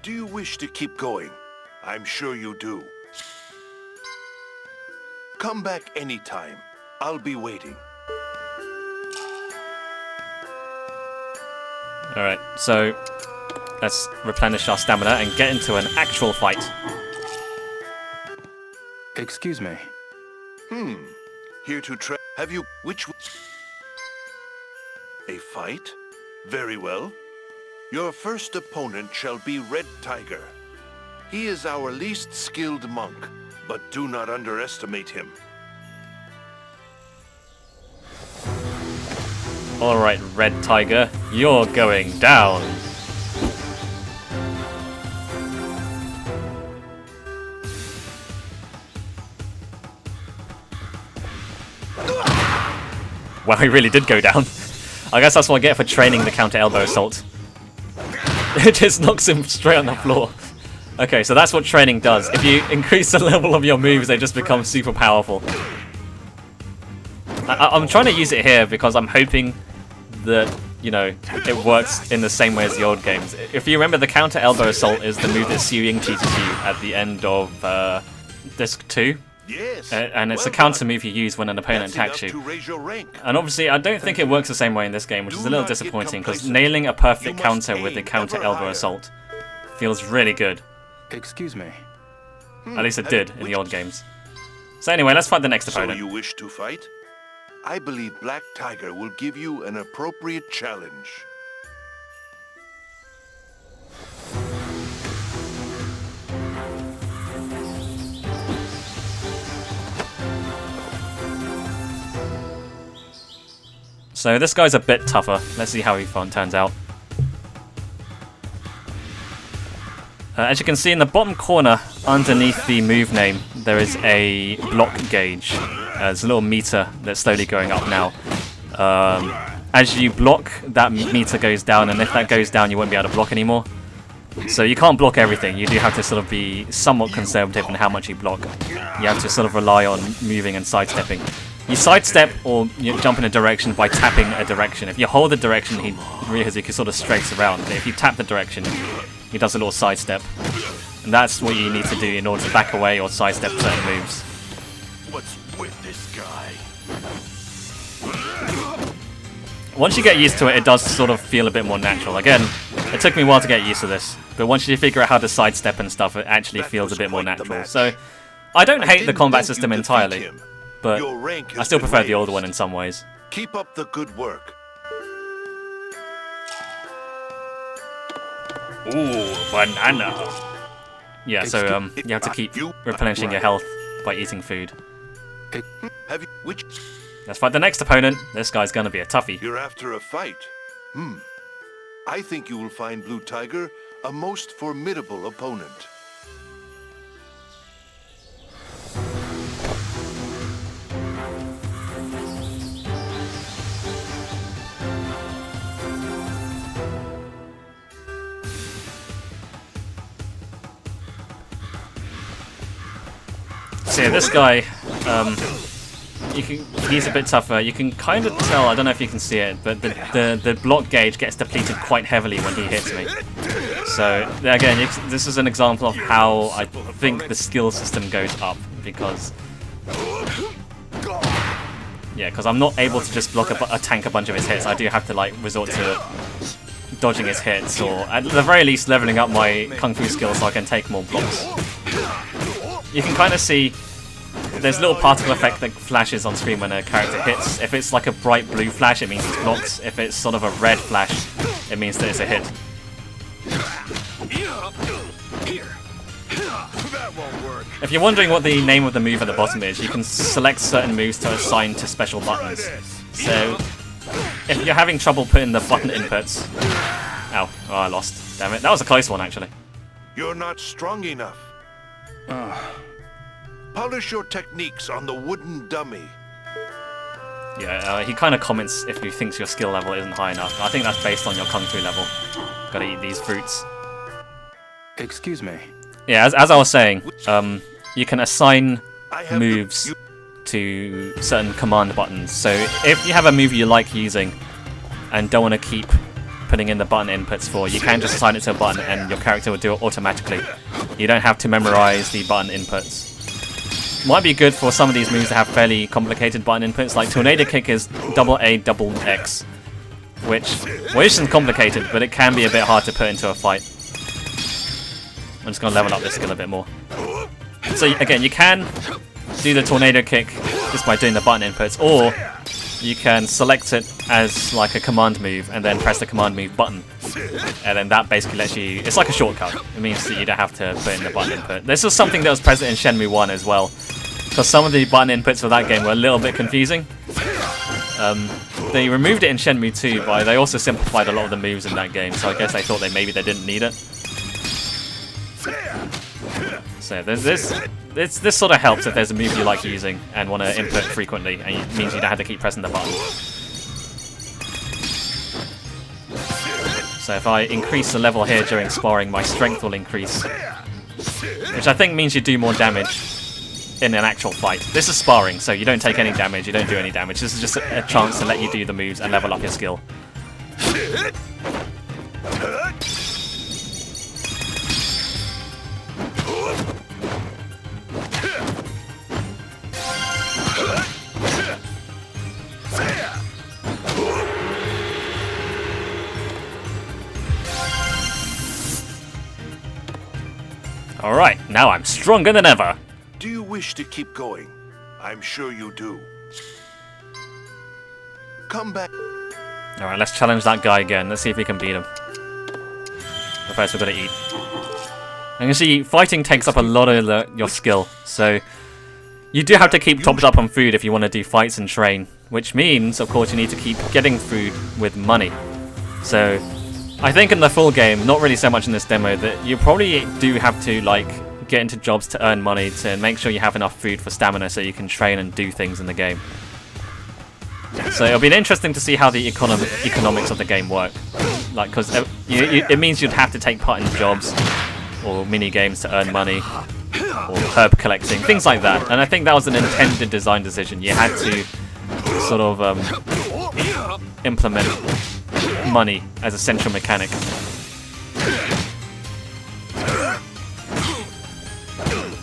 Do you wish to keep going? I'm sure you do. Come back anytime. I'll be waiting. Alright, so let's replenish our stamina and get into an actual fight. Excuse me. Here to try. Have you... which... A fight? Very well. Your first opponent shall be Red Tiger. He is our least skilled monk, but do not underestimate him. Alright, Red Tiger, you're going down. Well, he really did go down. I guess that's what I get for training the counter elbow assault. It just knocks him straight on the floor. Okay, so that's what training does. If you increase the level of your moves, they just become super powerful. I'm trying to use it here because I'm hoping that, you know, it works in the same way as the old games. If you remember, the counter elbow assault is the move that Suing teaches you at the end of Disc 2. Yes. And it's a counter move you use when an opponent attacks you. And obviously, I don't think it works the same way in this game, which is a little disappointing, because nailing a perfect counter with the counter elbow assault feels really good. Excuse me. At least it did in the old games. So anyway, let's fight the next So opponent. you wish to fight? I believe Black Tiger will give you an appropriate challenge. So this guy's a bit tougher. Let's see how he turns out. As you can see in the bottom corner, underneath the move name, there is a block gauge. There's a little meter that's slowly going up now. As you block, that meter goes down, and if that goes down, you won't be able to block anymore. So you can't block everything. You do have to sort of be somewhat conservative in how much you block. You have to sort of rely on moving and sidestepping. You sidestep or you jump in a direction by tapping a direction. If you hold the direction, Ryohazuki sort of strays around. But if you tap the direction, he does a little sidestep. And that's what you need to do in order to back away or sidestep certain moves. What's with this guy? Once you get used to it, it does sort of feel a bit more natural. Again, it took me a while to get used to this. But once you figure out how to sidestep and stuff, it actually feels a bit more natural. So, I don't hate the combat system entirely. But I still prefer the older one in some ways. Keep up the good work. Ooh, banana. Yeah, so you have to keep replenishing your health by eating food. Let's fight the next opponent. This guy's gonna be a toughie. You're after a fight. I think you will find Blue Tiger a most formidable opponent. So yeah, this guy, he's a bit tougher. You can kind of tell, I don't know if you can see it, but the block gauge gets depleted quite heavily when he hits me. So again, this is an example of how I think the skill system goes up, because I'm not able to just block tank a bunch of his hits. I do have to like resort to dodging his hits, or at the very least leveling up my kung fu skills so I can take more blocks. You can kind of see there's a little particle effect that flashes on screen when a character hits. If it's like a bright blue flash, it means it's blocked. If it's sort of a red flash, it means that it's a hit. If you're wondering what the name of the move at the bottom is, you can select certain moves to assign to special buttons. So, if you're having trouble putting the button inputs... Ow, oh, I lost. Damn it, that was a close one actually. You're not strong enough. Polish your techniques on the wooden dummy. Yeah, he kind of comments if he thinks your skill level isn't high enough. I think that's based on your kung fu level. Gotta eat these fruits. Excuse me. Yeah, as I was saying, you can assign moves to certain command buttons. So if you have a move you like using and don't want to keep putting in the button inputs for, you can just assign it to a button and your character will do it automatically. You don't have to memorize the button inputs. Might be good for some of these moves that have fairly complicated button inputs, like Tornado Kick is AA XX, which isn't complicated, but it can be a bit hard to put into a fight. I'm just going to level up this skill a bit more. So again, you can do the Tornado Kick just by doing the button inputs, or you can select it as like a command move and then press the command move button. And then that basically lets you... It's like a shortcut. It means that you don't have to put in the button input. This was something that was present in Shenmue 1 as well, because some of the button inputs for that game were a little bit confusing. They removed it in Shenmue 2, but they also simplified a lot of the moves in that game, so I guess they thought maybe they didn't need it. So there's this sort of helps if there's a move you like using and want to input frequently, and it means you don't have to keep pressing the button. So if I increase the level here during sparring, my strength will increase, which I think means you do more damage in an actual fight. This is sparring, so you don't take any damage, you don't do any damage. This is just a chance to let you do the moves and level up your skill. Alright, now I'm stronger than ever. Do you wish to keep going? I'm sure you do. Come back. Alright, let's challenge that guy again. Let's see if we can beat him. But first we're gonna eat. And you see, fighting takes up a lot of your skill, so you do have to keep topped up on food if you want to do fights and train, which means, of course, you need to keep getting food with money. So I think in the full game, not really so much in this demo, that you probably do have to like get into jobs to earn money to make sure you have enough food for stamina so you can train and do things in the game. So it'll be interesting to see how the economics of the game work. Like, because it means you'd have to take part in jobs or mini games to earn money, or herb collecting, things like that. And I think that was an intended design decision. You had to sort of implement money as a central mechanic.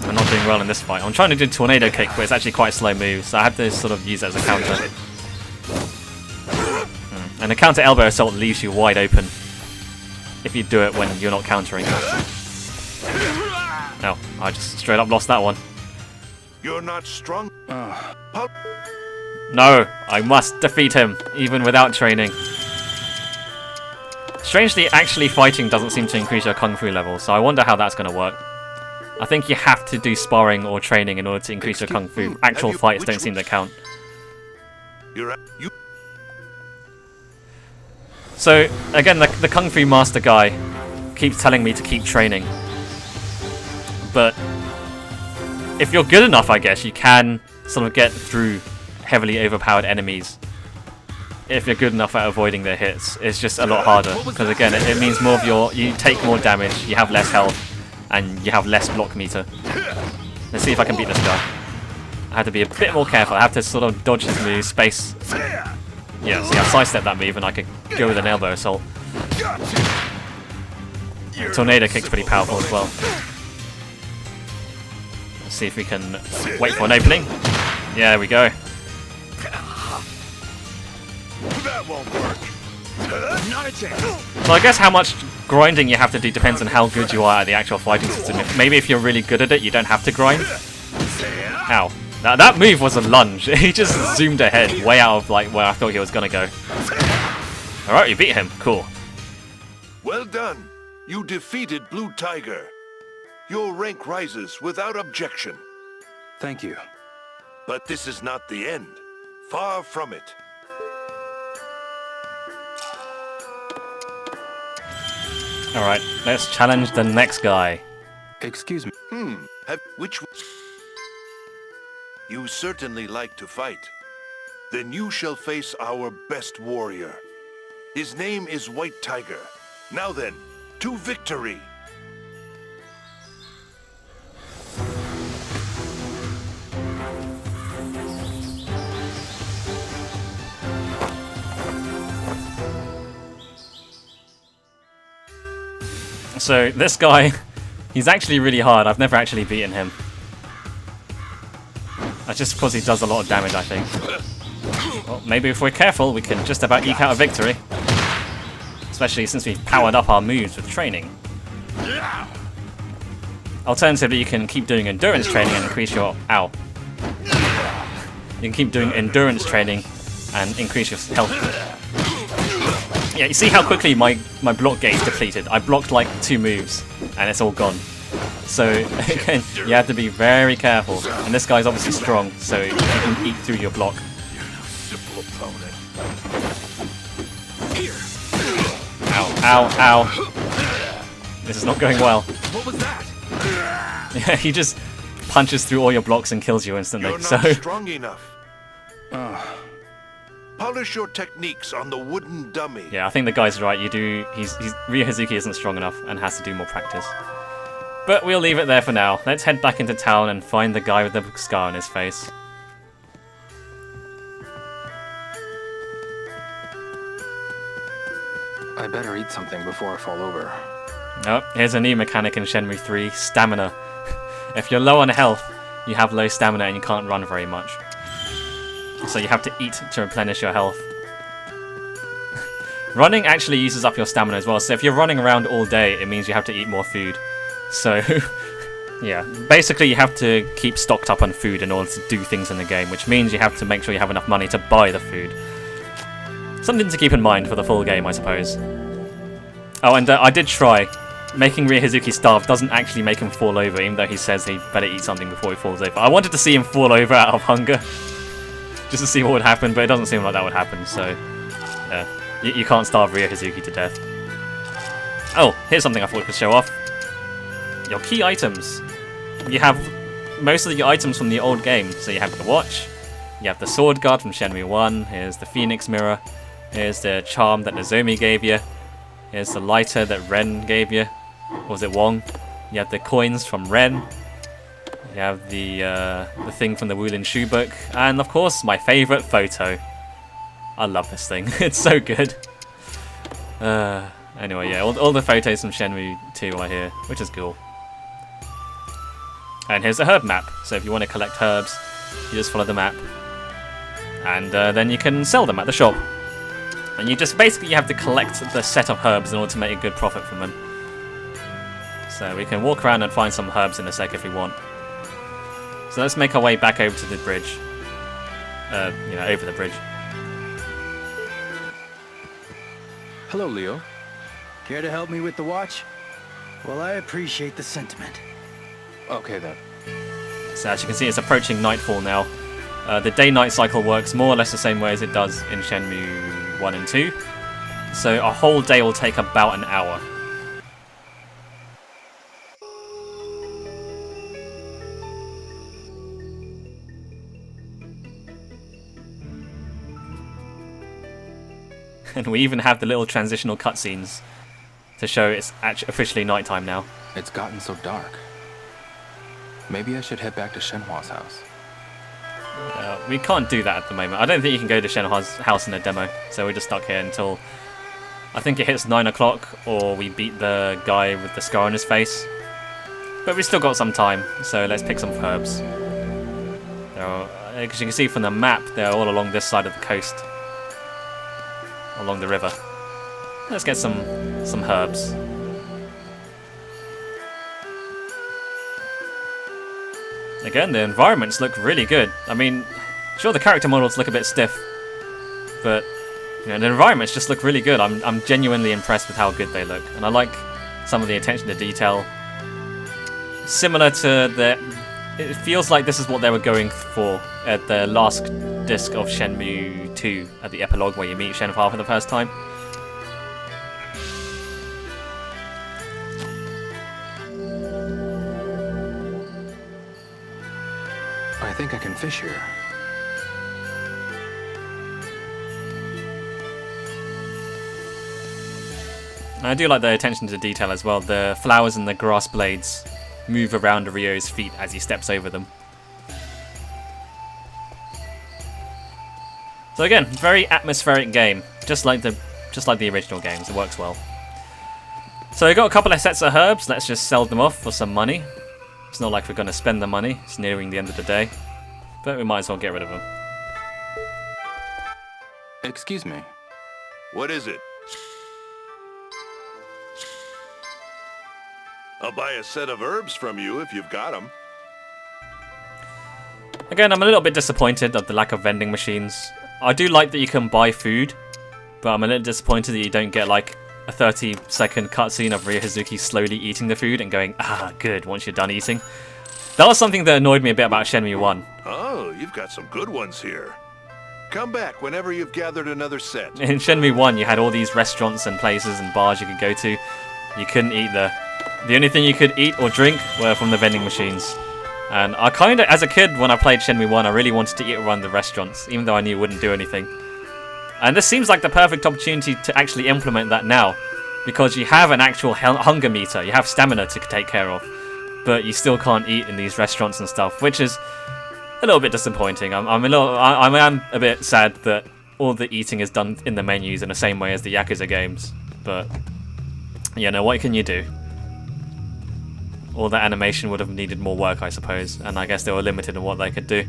I'm not doing well in this fight. I'm trying to do tornado kick, but it's actually quite a slow move, so I have to sort of use it as a counter. And a counter elbow assault leaves you wide open if you do it when you're not countering. No, I just straight up lost that one. You're not strong. No, I must defeat him, even without training. Strangely, actually fighting doesn't seem to increase your kung fu level, so I wonder how that's going to work. I think you have to do sparring or training in order to increase your kung fu. Actual fights don't seem to count. So, again, the kung fu master guy keeps telling me to keep training. But if you're good enough, I guess, you can sort of get through heavily overpowered enemies. If you're good enough at avoiding their hits, it's just a lot harder. Because again, it means more of you take more damage, you have less health, and you have less block meter. Let's see if I can beat this guy. I have to be a bit more careful. I have to sort of dodge his move, space. Yeah, see, I sidestepped that move and I could go with an elbow assault. Tornado kick's pretty powerful as well. Let's see if we can wait for an opening. Yeah, there we go. That won't work. Not a chance. So I guess how much grinding you have to do depends on how good you are at the actual fighting system. Maybe if you're really good at it, you don't have to grind. Ow. Now that move was a lunge. He just zoomed ahead, way out of like where I thought he was gonna go. Alright, you beat him. Cool. Well done. You defeated Blue Tiger. Your rank rises without objection. Thank you. But this is not the end. Far from it. Alright, let's challenge the next guy. Excuse me. Which... You certainly like to fight. Then you shall face our best warrior. His name is White Tiger. Now then, to victory! So this guy, he's actually really hard. I've never actually beaten him. That's just because he does a lot of damage, I think. Well, maybe if we're careful, we can just about eke out a victory. Especially since we've powered up our moves with training. Alternatively, you can keep doing endurance training and increase your... Ow. You can keep doing endurance training and increase your health. Yeah, you see how quickly my block gauge depleted? I blocked like 2 moves, and it's all gone. So, again, you have to be very careful. And this guy's obviously strong, so you can eat through your block. Ow, ow, ow. This is not going well. What was that? Yeah, he just punches through all your blocks and kills you instantly. You're So not strong enough. Polish your techniques on the wooden dummy. yeah, I think the guy's right. Ryo Hazuki isn't strong enough and has to do more practice. But we'll leave it there for now. Let's head back into town and find the guy with the scar on his face. I better eat something before I fall over. Oh, here's a new mechanic in Shenmue 3, stamina. If you're low on health, you have low stamina and you can't run very much. So you have to eat to replenish your health. Running actually uses up your stamina as well, so if you're running around all day, it means you have to eat more food. So, yeah, basically you have to keep stocked up on food in order to do things in the game, which means you have to make sure you have enough money to buy the food. Something to keep in mind for the full game, I suppose. Oh, and I did try. Making Ryohazuki starve doesn't actually make him fall over, even though he says he better eat something before he falls over. I wanted to see him fall over out of hunger, just to see what would happen, but it doesn't seem like that would happen, so yeah. You can't starve Ryohazuki to death. Oh, here's something I thought we could show off. Your key items. You have most of your items from the old game. So you have the watch, you have the sword guard from Shenmue 1, here's the phoenix mirror, here's the charm that Nozomi gave you, here's the lighter that Ren gave you, or was it Wong? You have the coins from Ren, you have the thing from the Wulin Shu book, and of course my favourite photo. I love this thing, it's so good. Anyway, yeah, all the photos from Shenmue 2 are here, which is cool. And here's a herb map, so if you want to collect herbs, you just follow the map. And then you can sell them at the shop. And you just basically have to collect the set of herbs in order to make a good profit from them. So we can walk around and find some herbs in a sec if we want. So let's make our way back over to the bridge. Over the bridge. Hello, Leo. Care to help me with the watch? Well, I appreciate the sentiment. Okay, then. So as you can see, it's approaching nightfall now. The day-night cycle works more or less the same way as it does in Shenmue 1 and 2. So a whole day will take about an hour. And we even have the little transitional cutscenes to show it's actually officially nighttime now. It's gotten so dark. Maybe I should head back to Shenhua's house. We can't do that at the moment. I don't think you can go to Shenhua's house in a demo, so we're just stuck here until I think it hits 9 o'clock or we beat the guy with the scar on his face. But we've still got some time, so let's pick some herbs. As you can see from the map, they're all along this side of the coast. Along the river. Let's get some herbs. Again, the environments look really good. I mean, sure the character models look a bit stiff, but the environments just look really good. I'm genuinely impressed with how good they look, and I like some of the attention to detail. Similar to it feels like this is what they were going for at the last disc of Shenmue 2, at the epilogue where you meet Shenhua for the first time. I think I can fish here. I do like the attention to detail as well. The flowers and the grass blades move around Ryo's feet as he steps over them. So again, very atmospheric game, just like the original games. It works well. So we got a couple of sets of herbs. Let's just sell them off for some money. It's not like we're going to spend the money. It's nearing the end of the day, but we might as well get rid of them. Excuse me. What is it? I'll buy a set of herbs from you if you've got them. Again, I'm a little bit disappointed at the lack of vending machines. I do like that you can buy food, but I'm a little disappointed that you don't get like a 30-second cutscene of Ryohazuki slowly eating the food and going, ah, good, once you're done eating. That was something that annoyed me a bit about Shenmue 1. Oh, you've got some good ones here. Come back whenever you've gathered another set. In Shenmue 1, you had all these restaurants and places and bars you could go to. You couldn't eat there. The only thing you could eat or drink were from the vending machines. And I kind of, as a kid, when I played Shenmue 1, I really wanted to eat around the restaurants, even though I knew it wouldn't do anything. And this seems like the perfect opportunity to actually implement that now, because you have an actual hunger meter, you have stamina to take care of, but you still can't eat in these restaurants and stuff, which is a little bit disappointing. I am a bit sad that all the eating is done in the menus in the same way as the Yakuza games. but you know, what can you do? All that animation would have needed more work, I suppose, and I guess they were limited in what they could do.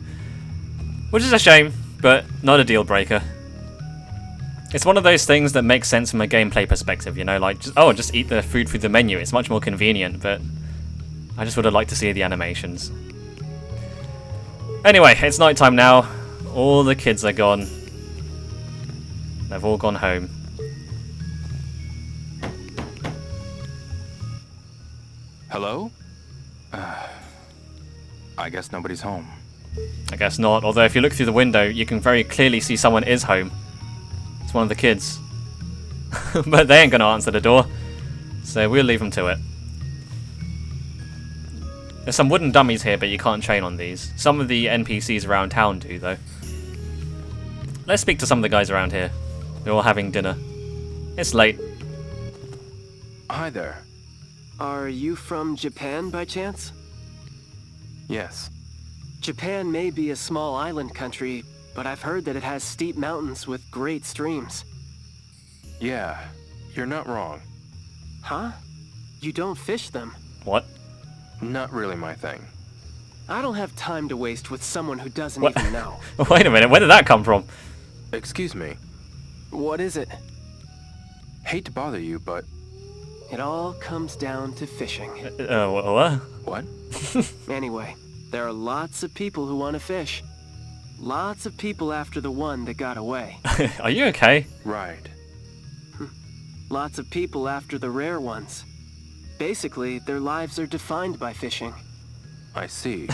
Which is a shame, but not a deal breaker. It's one of those things that makes sense from a gameplay perspective, you know, like, just eat the food through the menu. It's much more convenient, but I just would have liked to see the animations. Anyway, it's nighttime now. All the kids are gone. They've all gone home. Hello? I guess nobody's home. I guess not, although if you look through the window, you can very clearly see someone is home. It's one of the kids. But they ain't gonna answer the door, so we'll leave them to it. There's some wooden dummies here, but you can't train on these. Some of the NPCs around town do, though. Let's speak to some of the guys around here. They're all having dinner. It's late. Hi there. Are you from Japan by chance? Yes. Japan may be a small island country, but I've heard that it has steep mountains with great streams. Yeah, you're not wrong. Huh? You don't fish them? What? Not really my thing. I don't have time to waste with someone who doesn't What? even know. Wait a minute, where did that come from? Excuse me. What is it? Hate to bother you, but... It all comes down to fishing. What? What? Anyway, there are lots of people who want to fish. Lots of people after the one that got away. Are you okay? Right. Lots of people after the rare ones. Basically, their lives are defined by fishing. I see.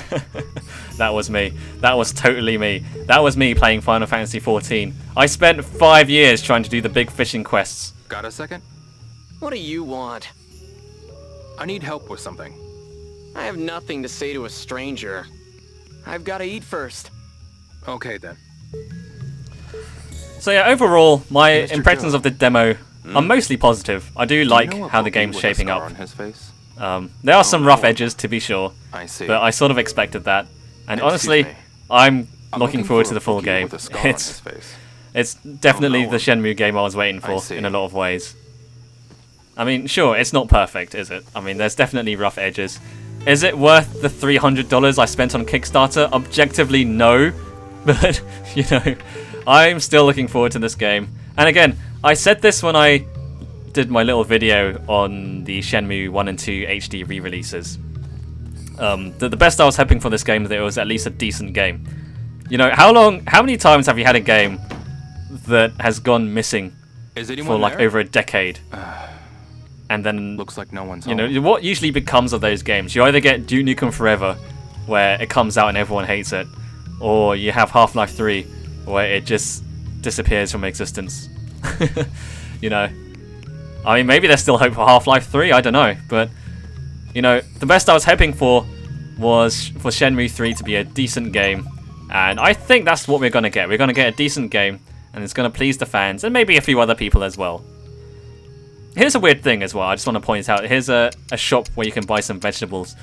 That was me. That was totally me. That was me playing Final Fantasy XIV. I spent 5 years trying to do the big fishing quests. Got a second? What do you want? I need help with something. I have nothing to say to a stranger. I've got to eat first. Okay, then. So yeah, overall, my Mr. impressions Joe. of the demo are mostly positive. I do like know a how the bookie game's with a shaping scar up. on his face? There are some rough edges, to be sure. I see. But I sort of expected that. And Excuse honestly, me. I'm I'm looking looking forward for to a the full bookie game. with a scar on It's his face. it's definitely know the him. Shenmue game I was waiting I for see. in a lot of ways. I mean, sure, it's not perfect, is it? I mean, there's definitely rough edges. Is it worth the $300 I spent on Kickstarter? Objectively, no. But, you know, I'm still looking forward to this game. And again, I said this when I did my little video on the Shenmue 1 and 2 HD re-releases. The best I was hoping for this game is that it was at least a decent game. You know, how many times have you had a game that has gone missing Is for anyone like there? over a decade? And then, Looks like no one's you home. know, what usually becomes of those games? You either get Duke Nukem Forever, where it comes out and everyone hates it, or you have Half-Life 3, where it just disappears from existence. You know, I mean, maybe there's still hope for Half-Life 3, I don't know, but, you know, the best I was hoping for was for Shenmue 3 to be a decent game, and I think that's what we're going to get. We're going to get a decent game, and it's going to please the fans, and maybe a few other people as well. Here's a weird thing as well, I just want to point out. Here's a shop where you can buy some vegetables,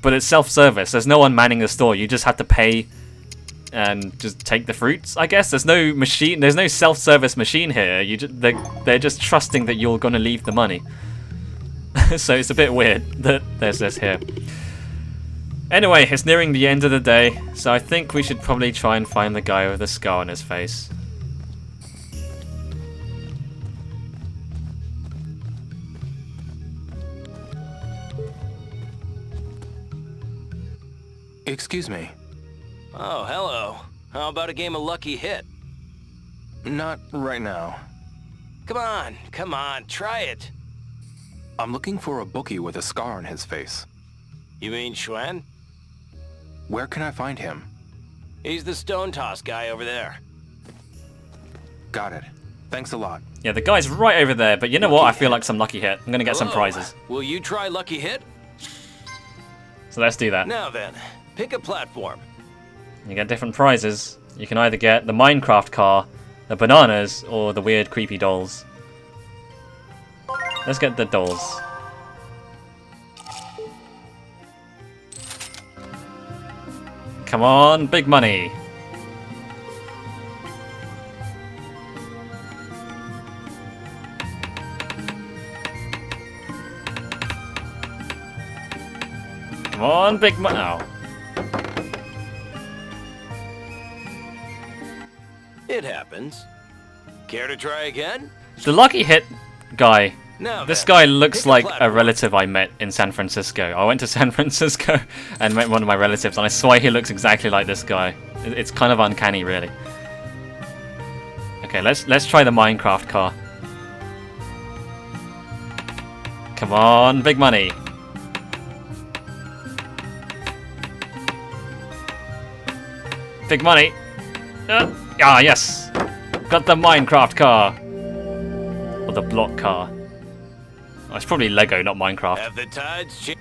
but it's self-service. There's no one manning the store. You just have to pay and just take the fruits, I guess. There's no machine. There's no self-service machine here. They're just trusting that you're going to leave the money. So it's a bit weird that there's this here. Anyway, it's nearing the end of the day, so I think we should probably try and find the guy with the scar on his face. Excuse me. Oh, hello. How about a game of Lucky Hit? Not right now. Come on, try it. I'm looking for a bookie with a scar on his face. You mean Xuan? Where can I find him? He's the stone toss guy over there. Got it. Thanks a lot. Yeah, the guy's right over there, but you know what? I feel like some lucky hit. I'm gonna get some Hello. prizes. Will you try Lucky Hit? So let's do that. Now then, pick a platform. You get different prizes. You can either get the Minecraft car, the bananas, or the weird creepy dolls. Let's get the dolls. Come on, big money. on, big money. Oh. It happens. Care to try again? The lucky hit guy. Now This then, guy looks pick a like a platform. relative I met in San Francisco. I went to San Francisco and met one of my relatives, and I swear he looks exactly like this guy. It's kind of uncanny, really. Okay, let's try the Minecraft car. Come on, big money. Big money. Ah, yes. Got the Minecraft car. Or the block car. Oh, it's probably Lego, not Minecraft. Have the tides changed?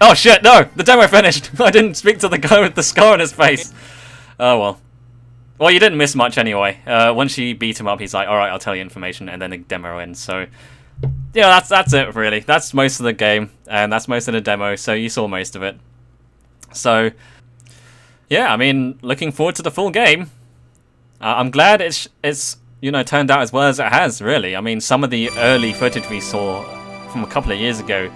Oh shit, no! The demo finished! I didn't speak to the guy with the scar on his face. Oh well. Well, you didn't miss much anyway. Once you beat him up, he's like, alright, I'll tell you information, and then the demo ends. So, yeah, that's it, really. That's most of the game, and that's most of the demo, so you saw most of it. So, yeah, I mean, looking forward to the full game. I'm glad it's you know, turned out as well as it has, really. I mean, some of the early footage we saw from a couple of years ago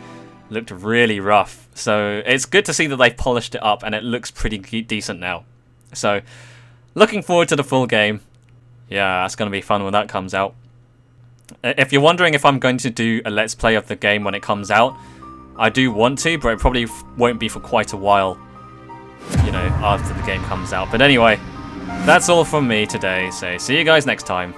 looked really rough. So it's good to see that they've polished it up and it looks pretty decent now. So looking forward to the full game. Yeah, that's going to be fun when that comes out. If you're wondering if I'm going to do a Let's Play of the game when it comes out, I do want to, but it probably won't be for quite a while, you know, after the game comes out. But anyway, that's all from me today, so see you guys next time.